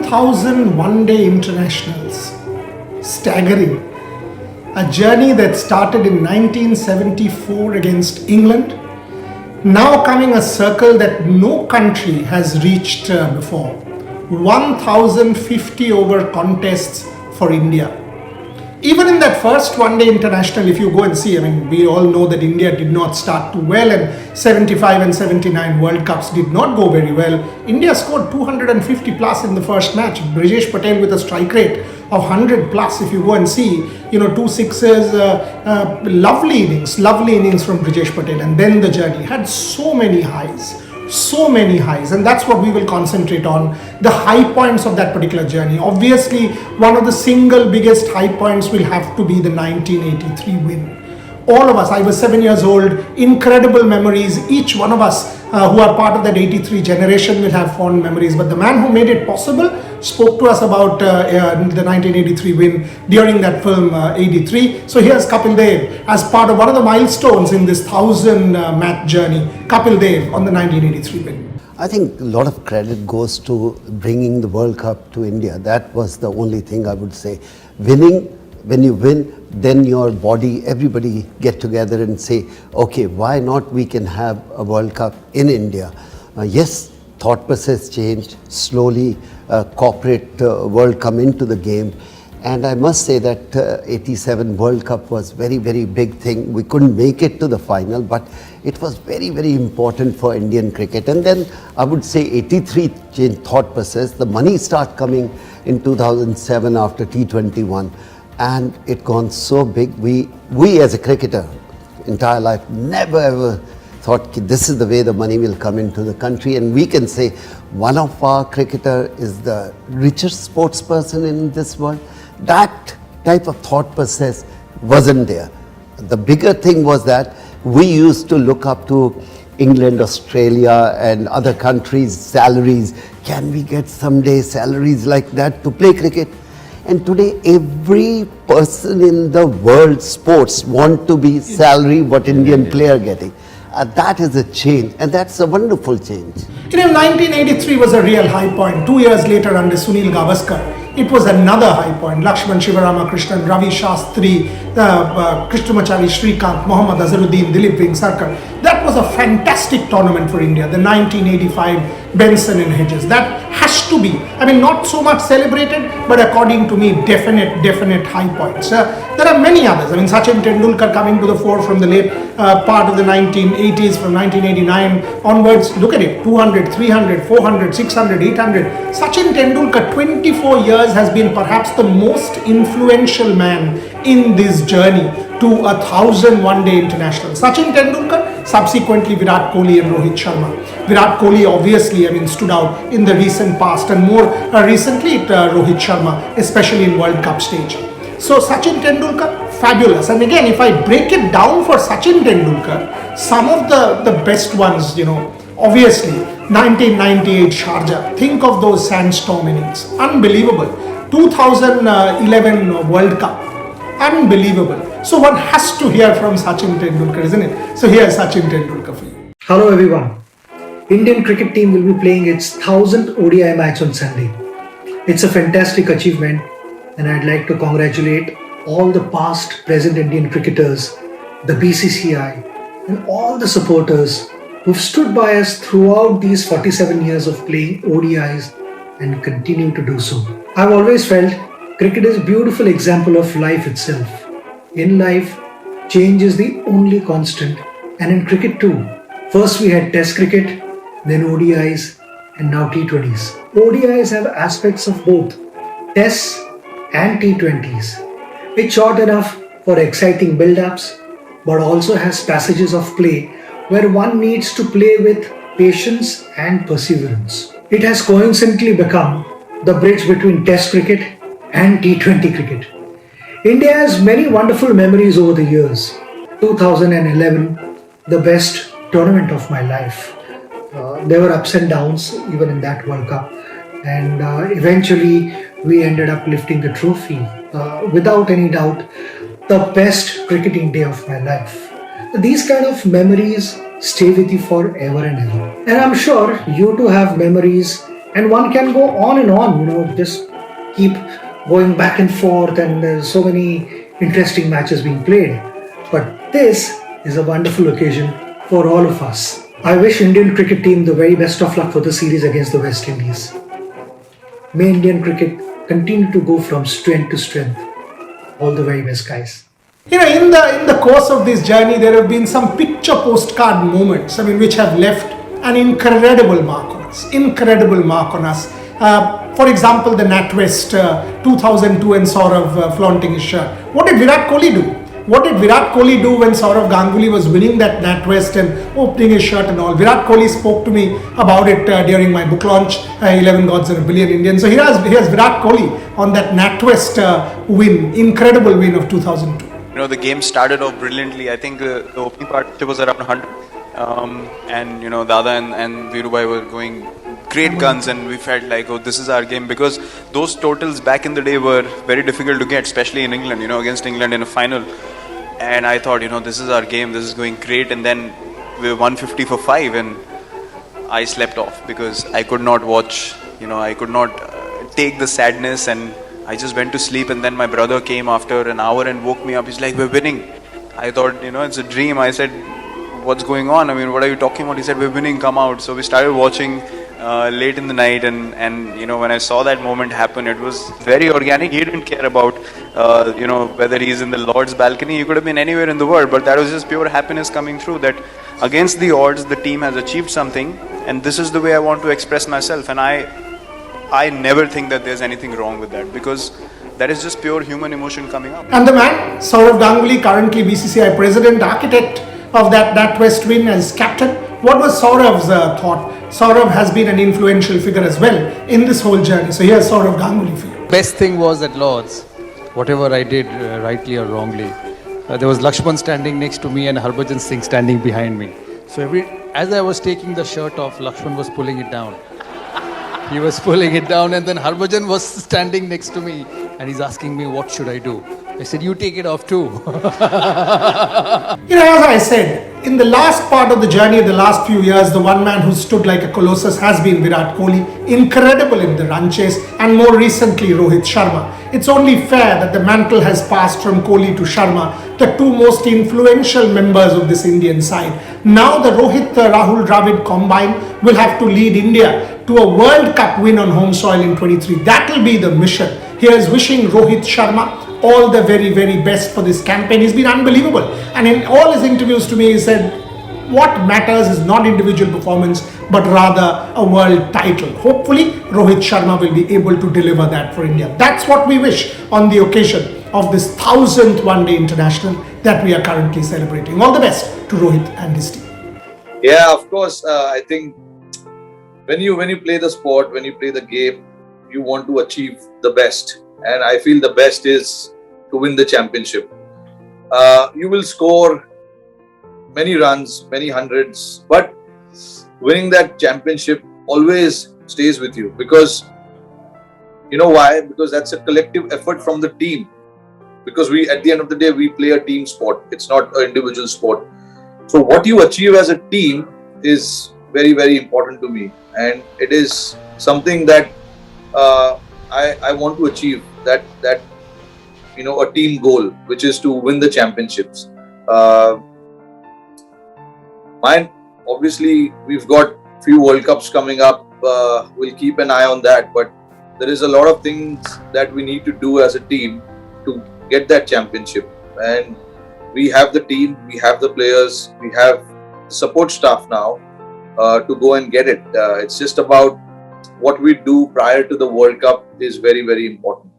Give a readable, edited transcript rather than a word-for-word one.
1000 one-day internationals. Staggering. A journey that started in 1974 against England, now coming a circle that no country has reached before. 1050 over contests for India. Even in that first one-day international, if you go and see, we all know that India did not start too well, and 75 and 79 World Cups did not go very well. India scored 250 plus in the first match. Brijesh Patel with a strike rate of 100 plus. If you go and see, 2 sixes, lovely innings from Brijesh Patel, and then the journey had so many highs, and that's what we will concentrate on, the high points of that particular journey. Obviously, one of the single biggest high points will have to be the 1983 win. All of us, I was 7 years old, incredible memories. Each one of us who are part of that 83 generation will have fond memories. But the man who made it possible spoke to us about the 1983 win during that film 83. So here's Kapil Dev as part of one of the milestones in this 1000 match journey. Kapil Dev on the 1983 win. I think a lot of credit goes to bringing the World Cup to India. That was the only thing I would say. Winning, when you win, then your body, everybody get together and say, okay, why not we can have a World Cup in India? Yes, thought process changed, slowly corporate world come into the game. And I must say that 87 World Cup was very, very big thing. We couldn't make it to the final, but it was very, very important for Indian cricket. And then I would say 83 changed thought process. The money started coming in 2007 after T21. And it gone so big. We as a cricketer, entire life, never ever thought this is the way the money will come into the country. And we can say one of our cricketer is the richest sports person in this world. That type of thought process wasn't there. The bigger thing was that we used to look up to England, Australia and other countries' salaries. Can we get someday salaries like that to play cricket? And today, every person in the world sports want to be salary what Indian player getting. That is a change, and that's a wonderful change. 1983 was a real high point. 2 years later, under Sunil Gavaskar, it was another high point. Lakshman Shivaramakrishnan, Ravi Shastri, Krishnamachari Shrikant, Mohammad Azharuddin, Dilip Vengsarkar. That was a fantastic tournament for India. The 1985 Benson and Hedges. That has to be, not so much celebrated, but according to me, definite high points. There are many others. Sachin Tendulkar coming to the fore from the late part of the 1980s, from 1989 onwards. Look at it, 200, 300, 400, 600, 800. Sachin Tendulkar, 24 years, has been perhaps the most influential man in this journey to 1000 one-day international. Sachin Tendulkar, subsequently Virat Kohli and Rohit Sharma. Virat Kohli obviously stood out in the recent past, and more recently Rohit Sharma, especially in World Cup stage. So Sachin Tendulkar, fabulous. And again, if I break it down for Sachin Tendulkar, some of the best ones, obviously 1998 Sharjah. Think of those sandstorm innings. Unbelievable. 2011 World Cup. Unbelievable. So one has to hear from Sachin Tendulkar, isn't it? So here's Sachin Tendulkar for you. Hello everyone. Indian cricket team will be playing its 1000th ODI match on Sunday. It's a fantastic achievement, and I'd like to congratulate all the past, present Indian cricketers, the BCCI, and all the supporters who've stood by us throughout these 47 years of playing ODIs and continue to do so. I've always felt cricket is a beautiful example of life itself. In life, change is the only constant, and in cricket too. First we had Test cricket, then ODIs, and now T20s. ODIs have aspects of both Tests and T20s. It's short enough for exciting build-ups, but also has passages of play where one needs to play with patience and perseverance. It has coincidentally become the bridge between Test cricket and T20 cricket. India has many wonderful memories over the years. 2011, the best tournament of my life. There were ups and downs even in that World Cup, and eventually we ended up lifting the trophy. Without any doubt, the best cricketing day of my life. These kind of memories stay with you forever and ever. And I'm sure you too have memories And one can go on and on, just keep going back and forth, and there's so many interesting matches being played. But this is a wonderful occasion for all of us. I wish Indian cricket team the very best of luck for the series against the West Indies. May Indian cricket continue to go from strength to strength. All the very best, guys. In the course of this journey, there have been some picture postcard moments, which have left an incredible mark on us. Incredible mark on us. For example, the Natwest 2002 and Saurav flaunting his shirt. What did Virat Kohli do? What did Virat Kohli do when Saurav Ganguly was winning that Natwest and opening his shirt and all? Virat Kohli spoke to me about it during my book launch, 11 Gods and a Billion Indians. So here's Virat Kohli on that Natwest win, incredible win of 2002. The game started off brilliantly. I think the opening partnership was around 100. And Dada and Virubai were going great guns, and we felt like, oh, this is our game, because those totals back in the day were very difficult to get, especially in England, against England in a final. And I thought, this is our game, this is going great. And then we were 150 for 5, and I slept off because I could not watch, I could not take the sadness, and I just went to sleep. And then my brother came after an hour and woke me up. He's like, we're winning. I thought, it's a dream. I said, what's going on? What are you talking about? He said, we're winning, come out. So we started watching late in the night, and when I saw that moment happen, it was very organic. He didn't care about whether he's in the Lord's balcony. He could have been anywhere in the world, but that was just pure happiness coming through, that against the odds the team has achieved something, and this is the way I want to express myself. And I never think that there's anything wrong with that, because that is just pure human emotion coming up. And the man, Saurav Ganguly, currently BCCI president, architect of that Natwest win as captain. What was Saurav's thought? Saurav has been an influential figure as well in this whole journey. So here's Saurav Ganguly for you. Best thing was at Lords, whatever I did, rightly or wrongly, there was Lakshman standing next to me and Harbhajan Singh standing behind me. So as I was taking the shirt off, Lakshman was pulling it down. He was pulling it down, and then Harbhajan was standing next to me and he's asking me, what should I do? I said, you take it off too. As I said, in the last part of the journey, the last few years, the one man who stood like a colossus has been Virat Kohli. Incredible in the run chase, and more recently Rohit Sharma. It's only fair that the mantle has passed from Kohli to Sharma, the two most influential members of this Indian side. Now the Rohit-Rahul Dravid combine will have to lead India to a World Cup win on home soil in 23. That will be the mission. Here's wishing Rohit Sharma all the very, very best for this campaign. He's been unbelievable. And in all his interviews to me, he said, what matters is not individual performance, but rather a world title. Hopefully, Rohit Sharma will be able to deliver that for India. That's what we wish on the occasion of this 1000th One-Day International that we are currently celebrating. All the best to Rohit and his team. Yeah, of course. I think when you play the sport, when you play the game, you want to achieve the best. And I feel the best is to win the championship. You will score many runs, many hundreds, but winning that championship always stays with you, because you know why? Because that's a collective effort from the team. Because at the end of the day, we play a team sport. It's not an individual sport. So what you achieve as a team is very, very important to me. And it is something that I want to achieve, that a team goal, which is to win the championships. Mine, obviously, we've got few World Cups coming up. We'll keep an eye on that. But there is a lot of things that we need to do as a team to get that championship. And we have the team, we have the players, we have support staff now to go and get it. It's just about what we do prior to the World Cup is very, very important.